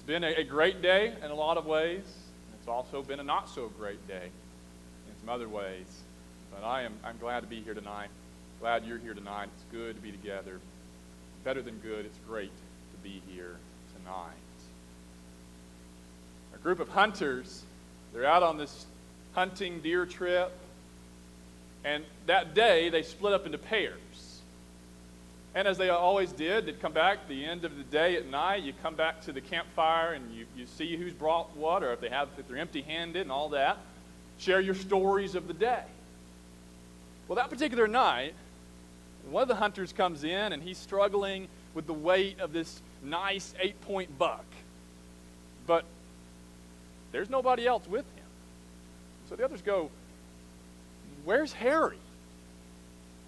It's been a great day in a lot of ways. It's also been a not so great day in some other ways. But I'm glad to be here tonight. Glad you're here tonight. It's good to be together. Better than good, it's great to be here tonight. A group of hunters, they're out on this hunting deer trip. And that day, they split up into pairs. And as they always did, they'd come back at the end of the day at night. You come back to the campfire and you see who's brought what, or if they're empty-handed and all that. Share your stories of the day. Well, that particular night, one of the hunters comes in and he's struggling with the weight of this nice 8-point buck. But there's nobody else with him. So the others go, "Where's Harry?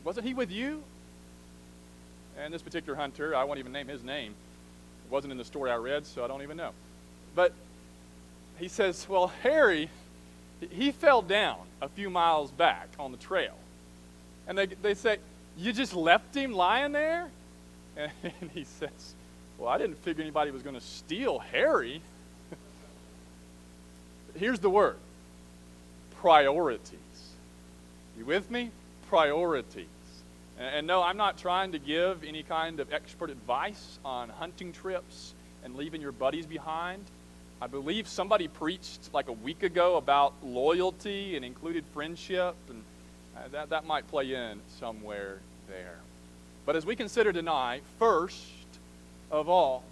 Wasn't he with you?" And this particular hunter, I won't even name his name. It wasn't in the story I read, so I don't even know. But he says, "Well, Harry, he fell down a few miles back on the trail." And they say, "You just left him lying there?" And he says, "Well, I didn't figure anybody was going to steal Harry." Here's the word: priorities. You with me? Priorities. And no, I'm not trying to give any kind of expert advice on hunting trips and leaving your buddies behind. I believe somebody preached like a week ago about loyalty and included friendship, and that might play in somewhere there. But as we consider tonight, first of all,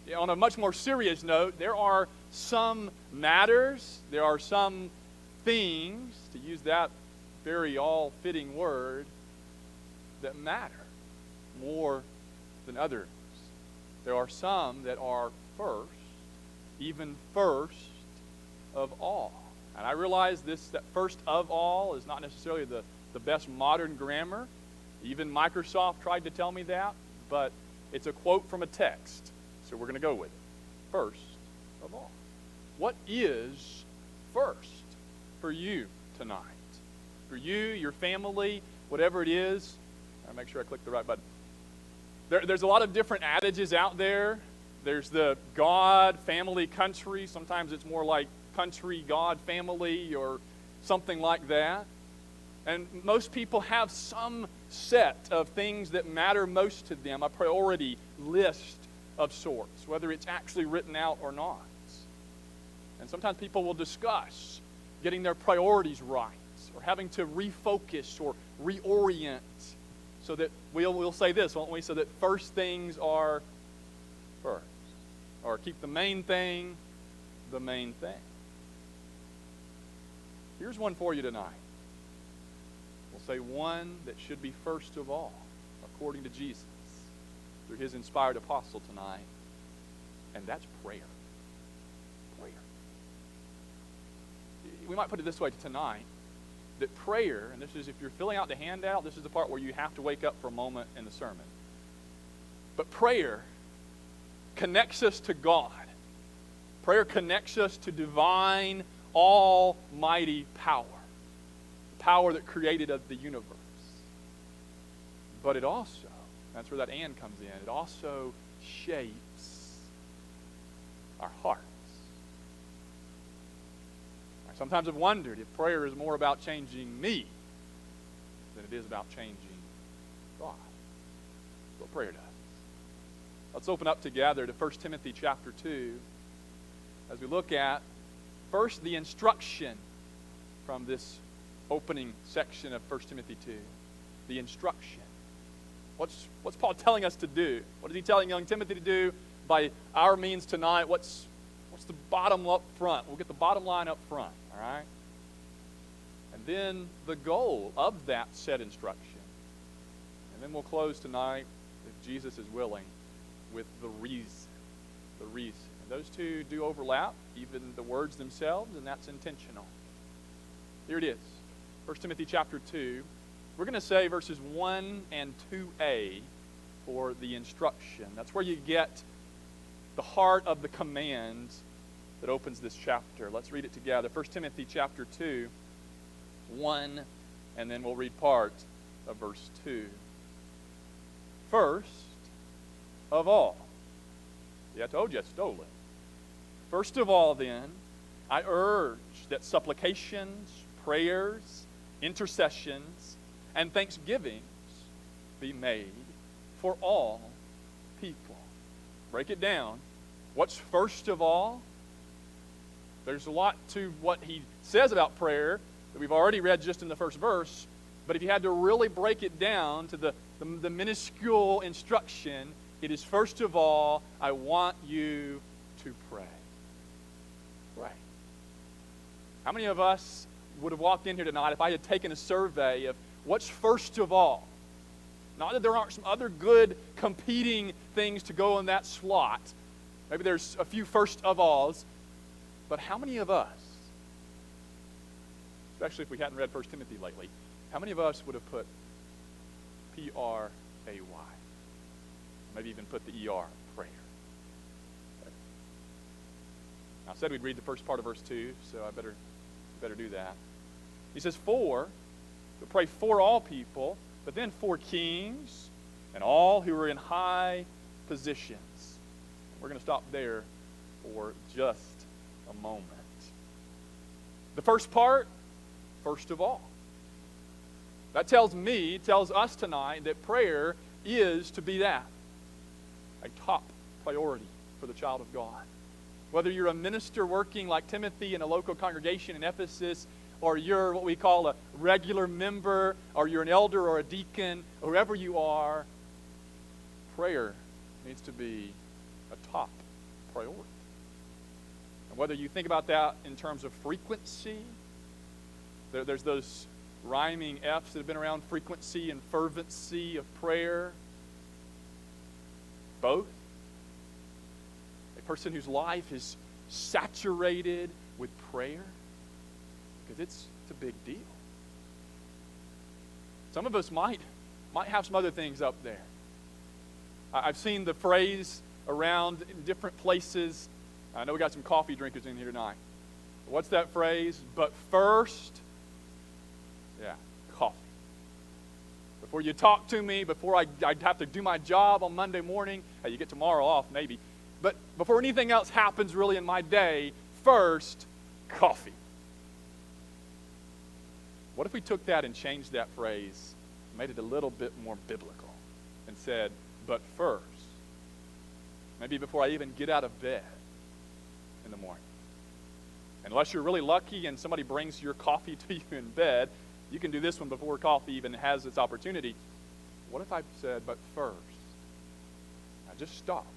yeah, on a much more serious note, there are some matters, there are some things, to use that very all-fitting word, that matter more than others. There are some that are first, even first of all. And I realize that first of all is not necessarily the best modern grammar. Even Microsoft tried to tell me that, but it's a quote from a text, so we're going to go with it. First of all. What is first for you tonight? For you, your family, whatever it is. I'll make sure I click the right button. There's a lot of different adages out there. There's the God, family, country. Sometimes it's more like country, God, family, or something like that. And most people have some set of things that matter most to them, a priority list of sorts, whether it's actually written out or not. And sometimes people will discuss getting their priorities right, or having to refocus or reorient, so that we'll say this, won't we? So that first things are first, or keep the main thing the main thing. Here's one for you tonight. We'll say one that should be first of all, according to Jesus, through his inspired apostle tonight, and that's prayer. Prayer. We might put it this way tonight, that prayer, and this is, if you're filling out the handout, this is the part where you have to wake up for a moment in the sermon. But prayer connects us to God. Prayer connects us to divine, almighty power. The power that created the universe. But it also, that's where that "and" comes in, it also shapes our hearts. Sometimes I've wondered if prayer is more about changing me than it is about changing God. That's what prayer does. Let's open up together to 1 Timothy chapter 2 as we look at first the instruction from this opening section of 1 Timothy 2. The instruction. What's Paul telling us to do? What is he telling young Timothy to do by our means tonight? What's the bottom up front? We'll get the bottom line up front, all right? And then the goal of that said instruction. And then we'll close tonight, if Jesus is willing, with the reason. The reason. And those two do overlap, even the words themselves, and that's intentional. Here it is. 1 Timothy chapter 2. We're going to say verses 1 and 2a for the instruction. That's where you get the heart of the command that opens this chapter. Let's read it together. 1 Timothy chapter 2, 1, and then we'll read part of verse 2. First, of all. Yeah, I told you I stole it. First of all, then, I urge that supplications, prayers, intercessions, and thanksgivings be made for all people. Break it down. What's first of all? There's a lot to what he says about prayer that we've already read just in the first verse, but if you had to really break it down to the minuscule instruction, it is first of all, I want you to pray. Pray. How many of us would have walked in here tonight if I had taken a survey of what's first of all? Not that there aren't some other good competing things to go in that slot. Maybe there's a few first of alls. But how many of us, especially if we hadn't read 1 Timothy lately, how many of us would have put P-R-A-Y? Maybe even put the E-R, prayer. I said we'd read the first part of verse 2, so I better do that. He says, to pray for all people, but then for kings and all who are in high positions. We're going to stop there for just a moment. The first part, first of all. That tells us tonight that prayer is to be that. A top priority for the child of God. Whether you're a minister working like Timothy in a local congregation in Ephesus, or you're what we call a regular member, or you're an elder or a deacon, whoever you are, prayer needs to be a top priority. And whether you think about that in terms of frequency, there's those rhyming F's that have been around, frequency and fervency of prayer. Both. A person whose life is saturated with prayer, because it's a big deal. Some of us might have some other things up there. I've seen the phrase around in different places. I know we got some coffee drinkers in here tonight. What's that phrase? But first, coffee. Before you talk to me, before I have to do my job on Monday morning, you get tomorrow off maybe, but before anything else happens really in my day, first, coffee. What if we took that and changed that phrase, made it a little bit more biblical, and said, but first, maybe before I even get out of bed in the morning. Unless you're really lucky and somebody brings your coffee to you in bed, you can do this one before coffee even has its opportunity. What if I said, but first, I just stopped?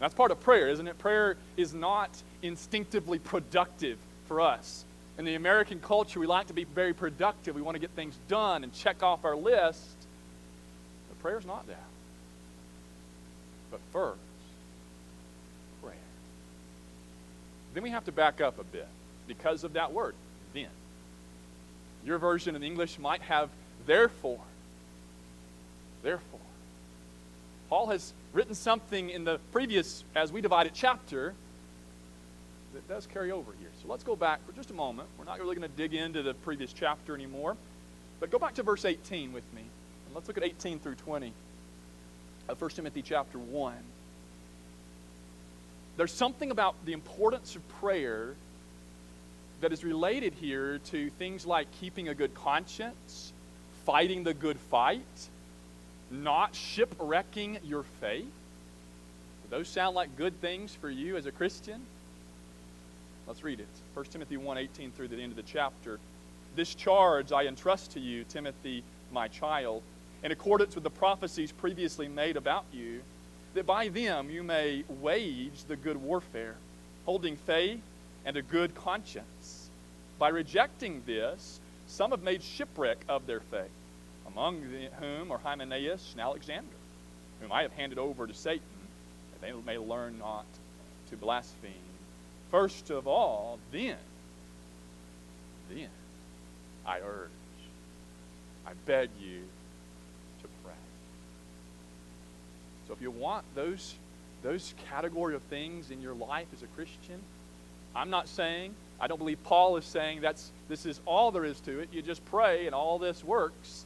That's part of prayer, isn't it? Prayer is not instinctively productive for us. In the American culture, we like to be very productive. We want to get things done and check off our list. But prayer's not that. But first, prayer. Then we have to back up a bit because of that word, then. Your version in English might have therefore. Therefore. Paul has written something in the previous, as we divided chapter, that does carry over here. So let's go back for just a moment. We're not really going to dig into the previous chapter anymore. But go back to verse 18 with me. And let's look at 18 through 20 of 1 Timothy chapter 1. There's something about the importance of prayer that is related here to things like keeping a good conscience, fighting the good fight, not shipwrecking your faith. Do those sound like good things for you as a Christian? Let's read it. 1 Timothy 1:18 through the end of the chapter. This charge I entrust to you, Timothy, my child, in accordance with the prophecies previously made about you, that by them you may wage the good warfare, holding faith and a good conscience. By rejecting this, some have made shipwreck of their faith, among whom are Hymenaeus and Alexander, whom I have handed over to Satan, that they may learn not to blaspheme. First of all, then, I urge, I beg you to pray. So if you want those category of things in your life as a Christian, I'm not saying, I don't believe Paul is saying this is all there is to it. You just pray and all this works.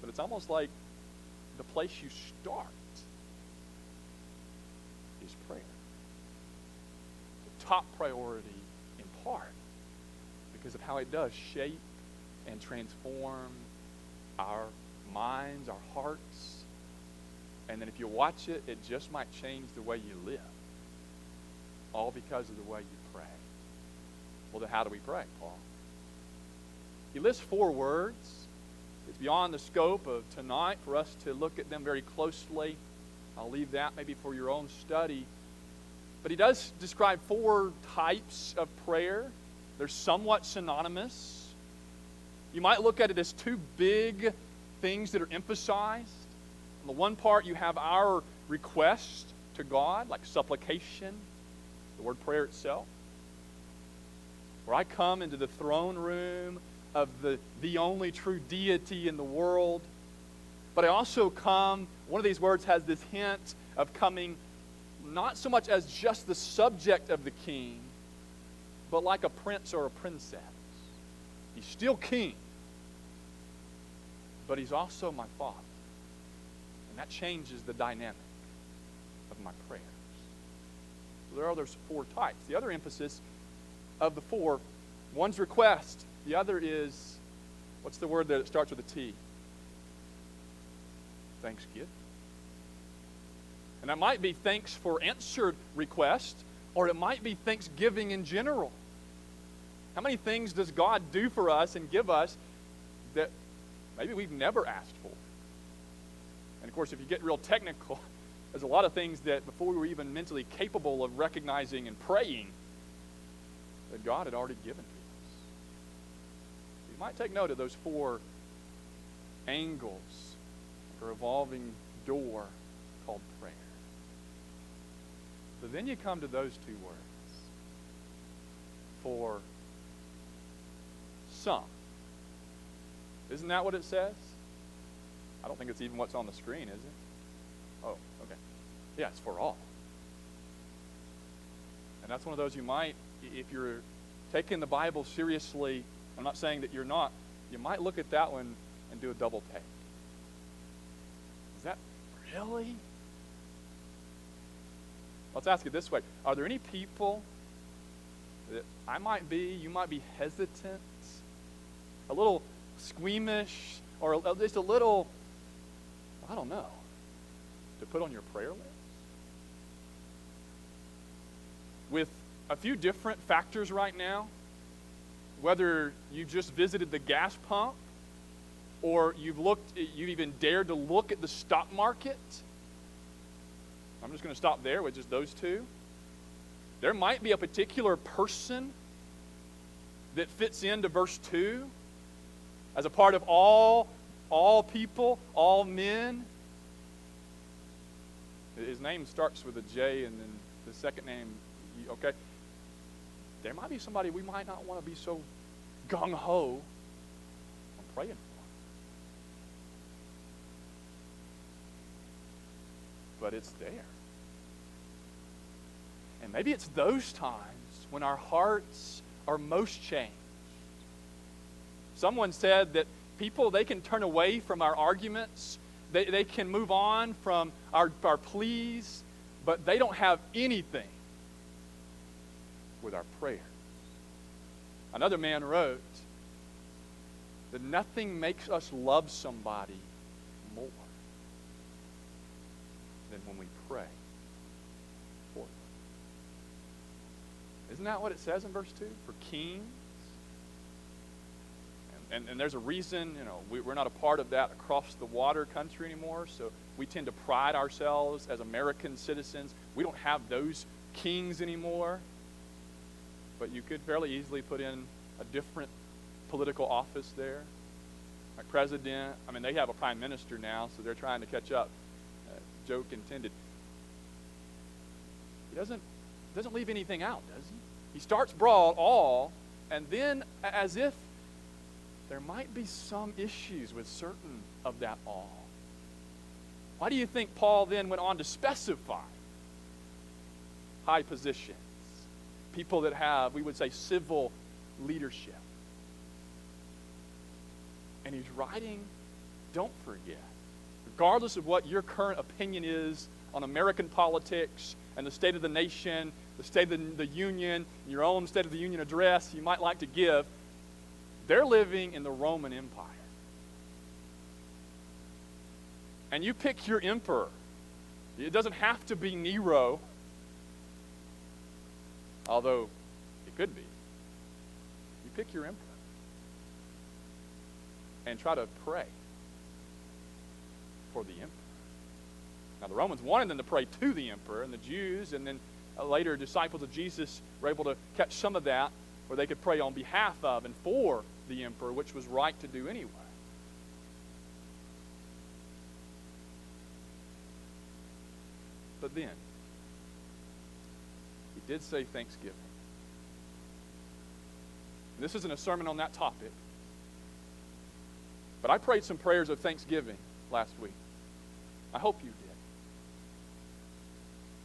But it's almost like the place you start is prayer. The top priority in part because of how it does shape and transform our minds, our hearts. And then if you watch it, it just might change the way you live. All because of the way you pray. Well, then how do we pray, Paul? He lists 4 words. It's beyond the scope of tonight for us to look at them very closely. I'll leave that maybe for your own study. But he does describe 4 types of prayer. They're somewhat synonymous. You might look at it as 2 big things that are emphasized. On the one part, you have our request to God, like supplication, the word prayer itself. Where I come into the throne room of the only true deity in the world. But I also come, one of these words has this hint of coming not so much as just the subject of the king, but like a prince or a princess. He's still king, but he's also my father. And that changes the dynamic of my prayers. So there are those 4 types. The other emphasis of the 4, one's request. The other is, what's the word that starts with a T? Thanksgiving. And that might be thanks for answered request, or it might be thanksgiving in general. How many things does God do for us and give us that maybe we've never asked for? And of course, if you get real technical, there's a lot of things that before we were even mentally capable of recognizing and praying, that God had already given to us. You might take note of those 4 angles for a revolving door called prayer. But then you come to those 2 words. For some. Isn't that what it says? I don't think it's even what's on the screen, is it? Oh, okay. Yeah, it's for all. And that's one of those you might, if you're taking the Bible seriously, I'm not saying that you're not, you might look at that one and do a double take. Is that really? Let's ask it this way. Are there any people that you might be hesitant, a little squeamish, or just a little, I don't know, to put on your prayer list? With a few different factors right now, whether you just visited the gas pump, or you've even dared to look at the stock market. I'm just going to stop there with just those 2. There might be a particular person that fits into verse 2 as a part of all people, all men. His name starts with a J, and then the second name, okay? There might be somebody we might not want to be so gung-ho on praying for. But it's there. And maybe it's those times when our hearts are most changed. Someone said that people, they can turn away from our arguments. They can move on from our pleas, but they don't have anything with our prayers. Another man wrote that nothing makes us love somebody more than when we pray for them. Isn't that what it says in verse 2? For kings. And there's a reason, we're not a part of that across the water country anymore, so we tend to pride ourselves as American citizens. We don't have those kings anymore. But you could fairly easily put in a different political office there. Like president, they have a prime minister now, so they're trying to catch up. Joke intended. He doesn't leave anything out, does he? He starts broad, all, and then as if there might be some issues with certain of that all. Why do you think Paul then went on to specify high positions? People that have, we would say, civil leadership. And he's writing, don't forget, regardless of what your current opinion is on American politics and the state of the nation, the state of the union, your own State of the Union address you might like to give, they're living in the Roman Empire. And you pick your emperor. It doesn't have to be Nero, although it could be. You pick your emperor and try to pray for the emperor. Now, the Romans wanted them to pray to the emperor, and the Jews and then later disciples of Jesus were able to catch some of that, where they could pray on behalf of and for the emperor, which was right to do anyway. But then, he did say thanksgiving. And this isn't a sermon on that topic, but I prayed some prayers of thanksgiving last week. I hope you did.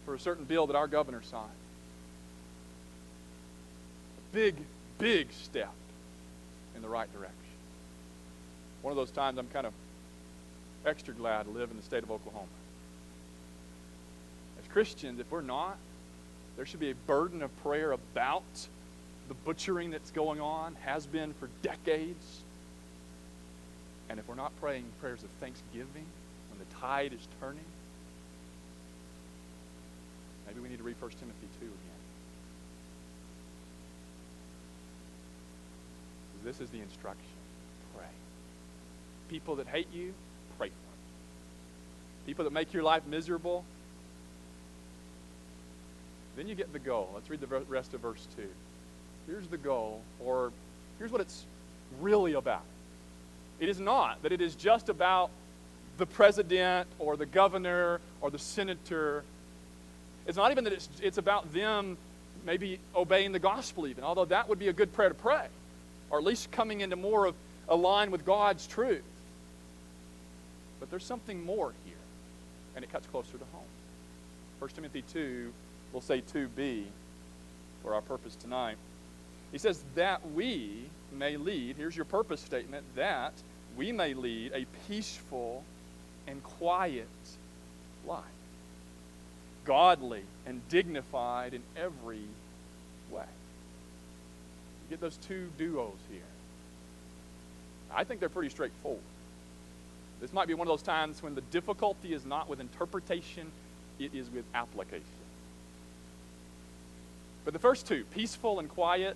For a certain bill that our governor signed. A big, big step in the right direction. One of those times I'm kind of extra glad to live in the state of Oklahoma. As Christians, if we're not, there should be a burden of prayer about the butchering that's going on, has been for decades. And if we're not praying prayers of thanksgiving when the tide is turning, maybe we need to read 1 Timothy 2 again. This is the instruction. Pray. People that hate you, pray for them. People that make your life miserable, then you get the goal. Let's read the rest of verse 2. Here's the goal, or here's what it's really about. It is not that it is just about the president or the governor or the senator. It's not even that it's about them maybe obeying the gospel even, although that would be a good prayer to pray, or at least coming into more of a line with God's truth. But there's something more here, and it cuts closer to home. 1 Timothy 2, we'll say 2b for our purpose tonight. He says that we may lead, here's your purpose statement, that we may lead a peaceful and quiet life. Godly and dignified in every way. You get those two duos here. I think they're pretty straightforward. This might be one of those times when the difficulty is not with interpretation, it is with application. But the first two, peaceful and quiet,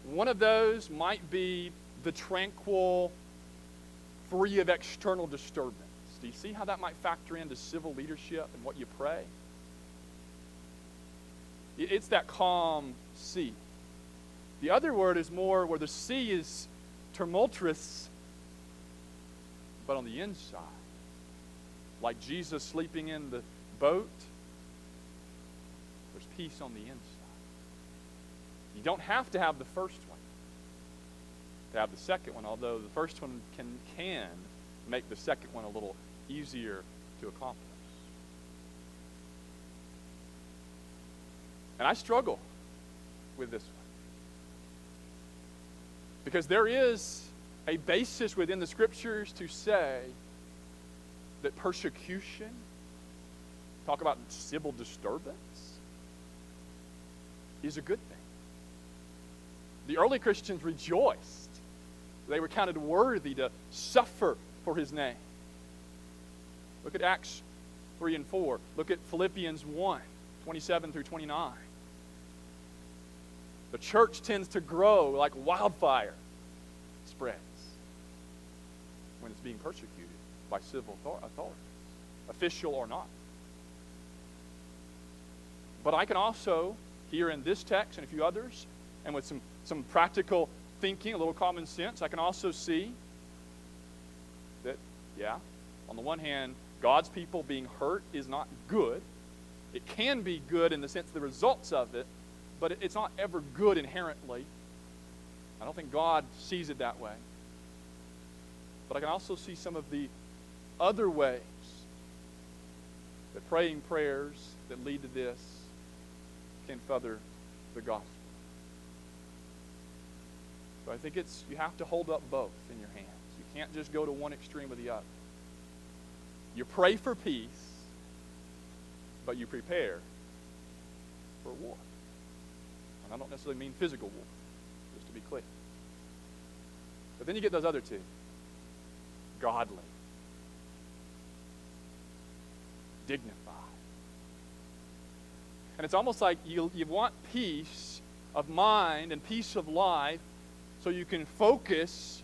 one of those might be the tranquil, free of external disturbance. Do you see how that might factor into civil leadership and what you pray? It's that calm sea. The other word is more where the sea is tumultuous, but on the inside. Like Jesus sleeping in the boat, there's peace on the inside. You don't have to have the first one to have the second one, although the first one can make the second one a little easier to accomplish. And I struggle with this one. Because there is a basis within the Scriptures to say that persecution, talk about civil disturbance, is a good thing. The early Christians rejoiced. They were counted worthy to suffer for his name. Look at Acts 3 and 4. Look at Philippians 1, 27 through 29. The church tends to grow like wildfire spreads when it's being persecuted by civil authorities, official or not. But I can also, here in this text and a few others, and with some practical thinking, a little common sense, I can also see that, yeah, on the one hand, God's people being hurt is not good. It can be good in the sense of the results of it, but it's not ever good inherently. I don't think God sees it that way. But I can also see some of the other ways that praying prayers that lead to this can further the gospel. So I think you have to hold up both in your hands. You can't just go to one extreme or the other. You pray for peace, but you prepare for war. And I don't necessarily mean physical war, just to be clear. But then you get those other two. Godly. Dignified. And it's almost like you want peace of mind and peace of life so you can focus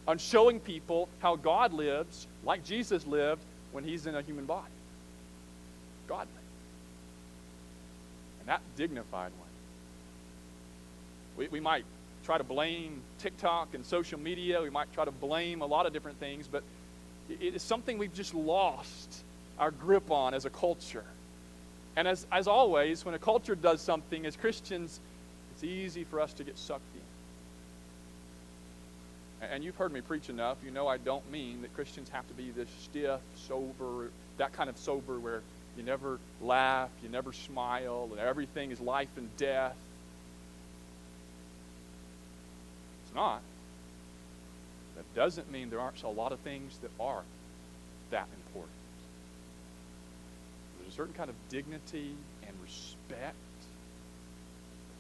on showing people how God lives, like Jesus lived when he's in a human body. Godly. And that dignified one. We might try to blame TikTok and social media. We might try to blame a lot of different things, but it is something we've just lost our grip on as a culture. And as always, when a culture does something, as Christians, it's easy for us to get sucked in. And you've heard me preach enough. You know I don't mean that Christians have to be this stiff, sober, that kind of sober where you never laugh, you never smile, and everything is life and death. It's not. That doesn't mean there aren't a lot of things that are that important. There's a certain kind of dignity and respect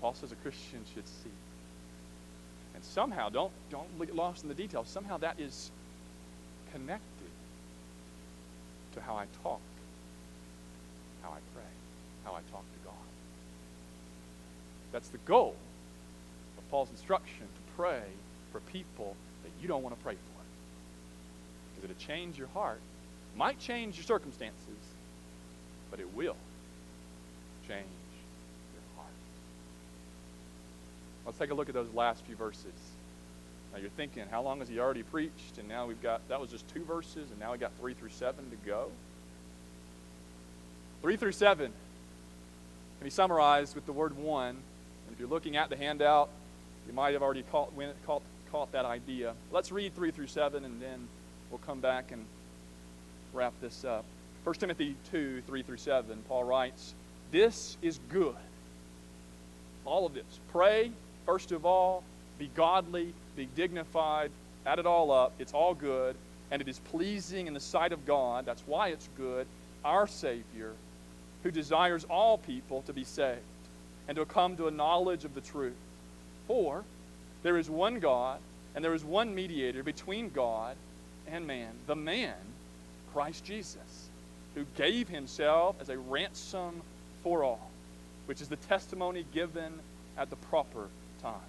Paul says a Christian should see. And somehow, don't get lost in the details, somehow that is connected to how I talk, how I pray, how I talk to God. That's the goal of Paul's instruction, to pray for people that you don't want to pray for. Because it'll change your heart. Might change your circumstances, but it will change your heart. Let's take a look at those last few verses. Now you're thinking, how long has he already preached? And now that was just 2 verses, and now we got 3 through 7 to go. 3 through 7 can be summarized with the word one. And if you're looking at the handout, you might have already caught that idea. Let's read 3 through 7, and then we'll come back and wrap this up. 1 Timothy 2, 3 through 7, Paul writes, "This is good." All of this. Pray, first of all, be godly, be dignified, add it all up. It's all good, and it is pleasing in the sight of God. That's why it's good. Our Savior, who desires all people to be saved and to come to a knowledge of the truth. For there is one God, and there is one mediator between God and man, the man, Christ Jesus, who gave himself as a ransom for all, which is the testimony given at the proper time.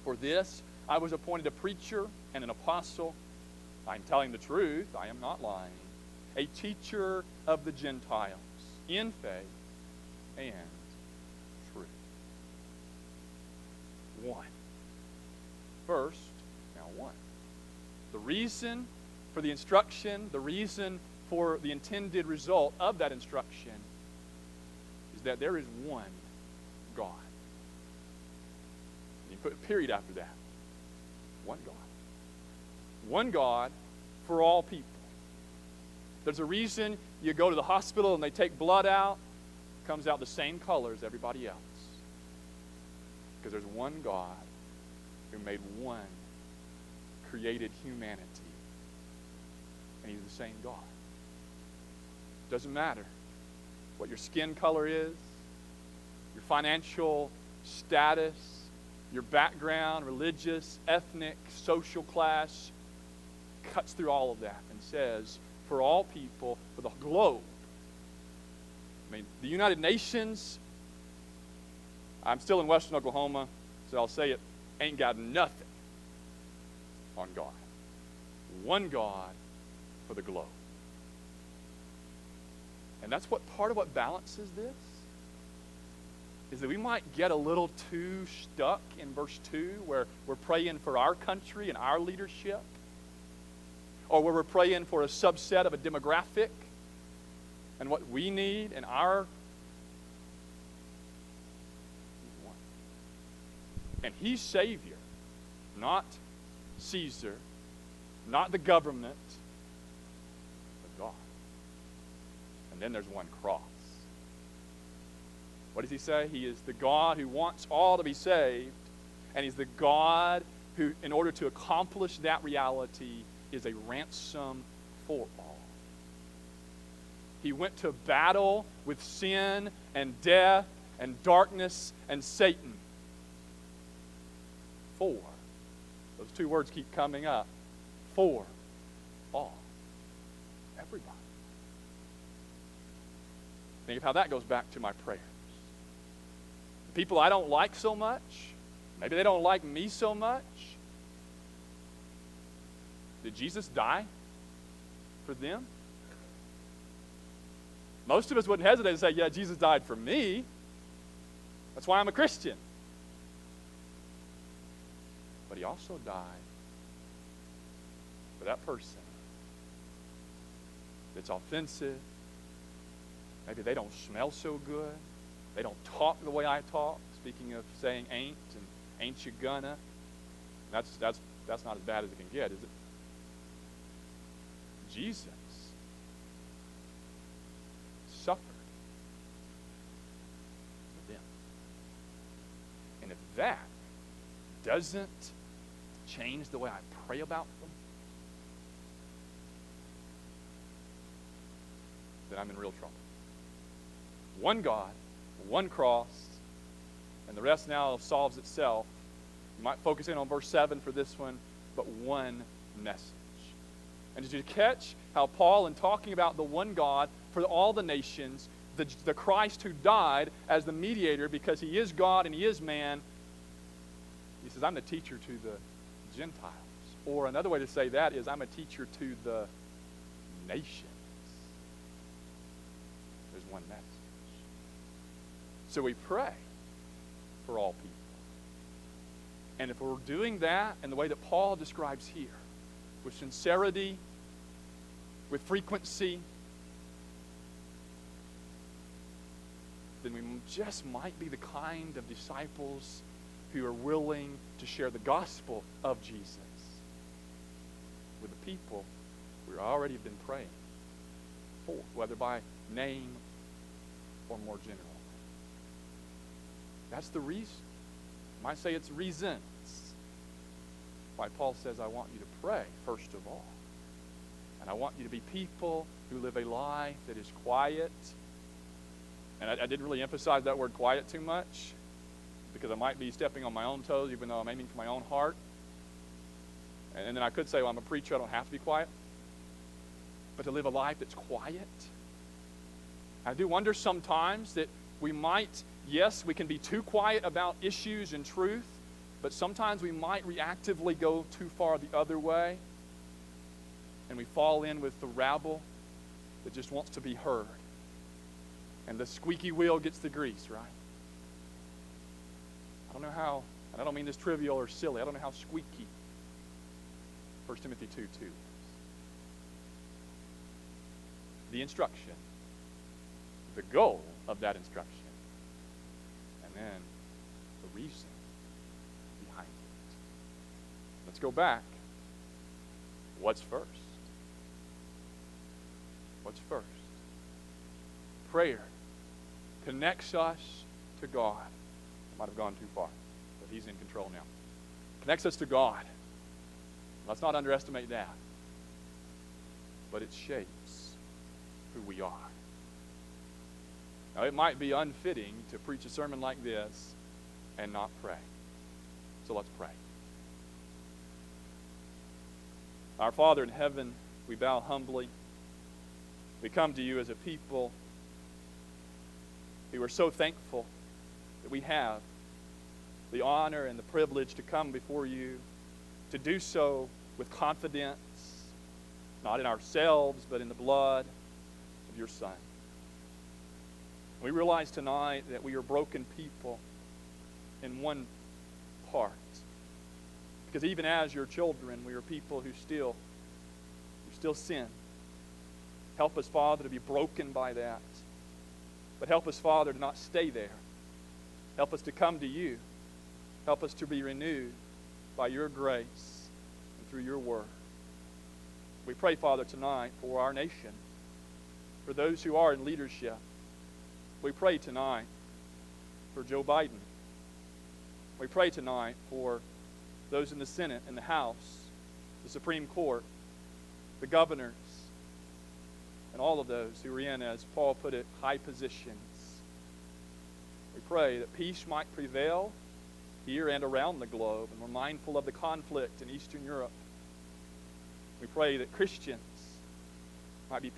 For this I was appointed a preacher and an apostle. I am telling the truth, I am not lying. A teacher of the Gentiles in faith and truth. One. First, now one. The reason for the instruction, the reason for the intended result of that instruction is that there is one God. And you put a period after that. One God. One God for all people. There's a reason you go to the hospital and they take blood out. It comes out the same color as everybody else. Because there's one God who made one created humanity. And he's the same God. Doesn't matter what your skin color is, your financial status, your background, religious, ethnic, social class, cuts through all of that and says, for all people, for the globe. I mean, the United Nations, I'm still in Western Oklahoma, so I'll say it, ain't got nothing on God. One God for the globe. And that's what part of what balances this is, that we might get a little too stuck in verse 2 where we're praying for our country and our leadership, or where we're praying for a subset of a demographic and what we need and our one. And he's Savior, not Caesar, not the government, but God. And then there's one cross. What does he say? He is the God who wants all to be saved, and he's the God who, in order to accomplish that reality, is a ransom for all. He went to battle with sin and death and darkness and Satan. 4. Those 2 words keep coming up. For all. Everybody. Think of how that goes back to my prayers. The people I don't like so much, maybe they don't like me so much. Did Jesus die for them? Most of us wouldn't hesitate to say, yeah, Jesus died for me. That's why I'm a Christian. But he also died for that person that's offensive. Maybe they don't smell so good. They don't talk the way I talk. Speaking of saying ain't and ain't you gonna. That's not as bad as it can get, is it? Jesus suffered for them. And if that doesn't change the way I pray about them, then I'm in real trouble. One God, one cross, and the rest now solves itself. You might focus in on verse 7 for this one, but one message. And did you catch how Paul, in talking about the one God for all the nations, the Christ who died as the mediator because he is God and he is man, he says, I'm the teacher to the Gentiles. Or another way to say that is, I'm a teacher to the nations. There's one message. So we pray for all people. And if we're doing that in the way that Paul describes here, with sincerity, with frequency, then we just might be the kind of disciples who are willing to share the gospel of Jesus with the people we already have been praying for, whether by name or more general. That's the reason. You might say it's reasons why Paul says, I want you to pray, first of all. And I want you to be people who live a life that is quiet. And I didn't really emphasize that word quiet too much, because I might be stepping on my own toes, even though I'm aiming for my own heart. And then I could say, well, I'm a preacher, I don't have to be quiet. But to live a life that's quiet. I do wonder sometimes that we might, yes, we can be too quiet about issues and truth, but sometimes we might reactively go too far the other way, and we fall in with the rabble that just wants to be heard. And the squeaky wheel gets the grease, right? I don't know how, and I don't mean this trivial or silly, I don't know how squeaky 1 Timothy 2:2 is. The instruction, the goal of that instruction, and then the reason behind it. Let's go back. What's first? What's first? Prayer connects us to God. I might have gone too far, but he's in control now. Connects us to God. Let's not underestimate that. But it shapes who we are. Now, it might be unfitting to preach a sermon like this and not pray. So let's pray. Our Father in heaven, we bow humbly. We come to you as a people who are so thankful that we have the honor and the privilege to come before you, to do so with confidence, not in ourselves, but in the blood of your Son. We realize tonight that we are broken people in one part. Because even as your children, we are people who still sin. Help us, Father, to be broken by that. But help us, Father, to not stay there. Help us to come to you. Help us to be renewed by your grace and through your word. We pray, Father, tonight for our nation, for those who are in leadership. We pray tonight for Joe Biden. We pray tonight for those in the Senate and the House, the Supreme Court, the governors, and all of those who are in, as Paul put it, high positions. We pray that peace might prevail here and around the globe, and we're mindful of the conflict in Eastern Europe. We pray that Christians might be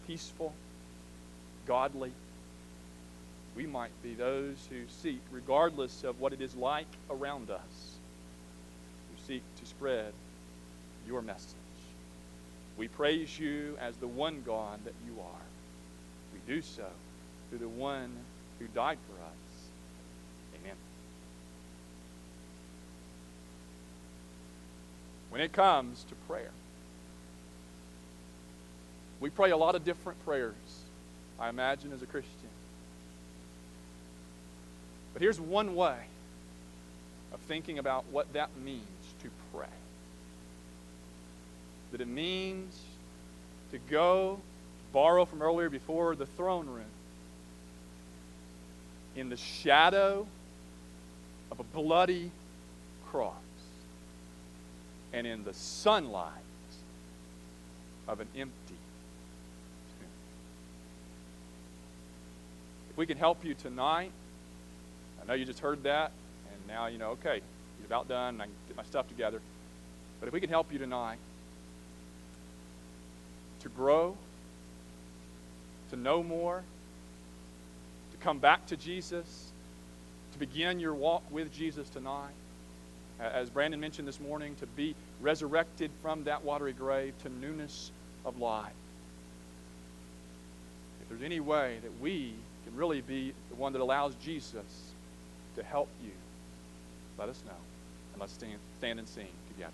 peaceful, godly. We might be those who seek, regardless of what it is like around us, who seek to spread your message. We praise you as the one God that you are. We do so through the one who died for us. Amen. When it comes to prayer, we pray a lot of different prayers, I imagine, as a Christian. But here's one way of thinking about what that means to pray. That it means to go, borrow from earlier before, the throne room, in the shadow of a bloody cross, and in the sunlight of an empty tomb. If we can help you tonight, I know you just heard that, and now you know, okay, you're about done, and I can get my stuff together. But if we can help you tonight to grow, to know more, to come back to Jesus, to begin your walk with Jesus tonight, as Brandon mentioned this morning, to be resurrected from that watery grave to newness of life. If there's any way that we can really be the one that allows Jesus to help you, let us know. And let's stand and sing together.